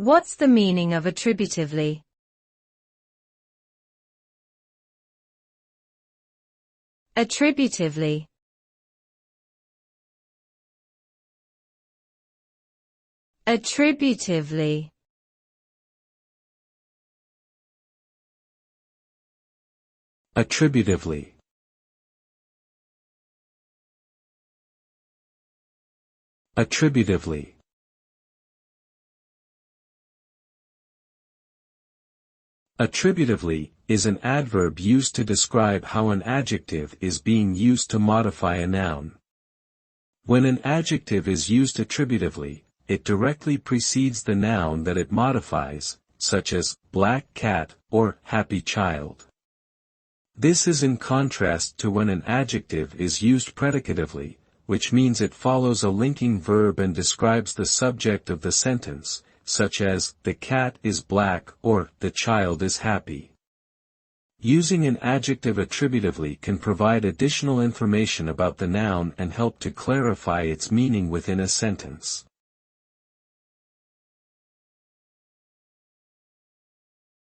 What's the meaning of attributively? Attributively. Attributively. Attributively. Attributively. Attributively is an adverb used to describe how an adjective is being used to modify a noun. When an adjective is used attributively, it directly precedes the noun that it modifies, such as black cat or happy child. This is in contrast to when an adjective is used predicatively, which means it follows a linking verb and describes the subject of the sentence, such as, the cat is black or, the child is happy. Using an adjective attributively can provide additional information about the noun and help to clarify its meaning within a sentence.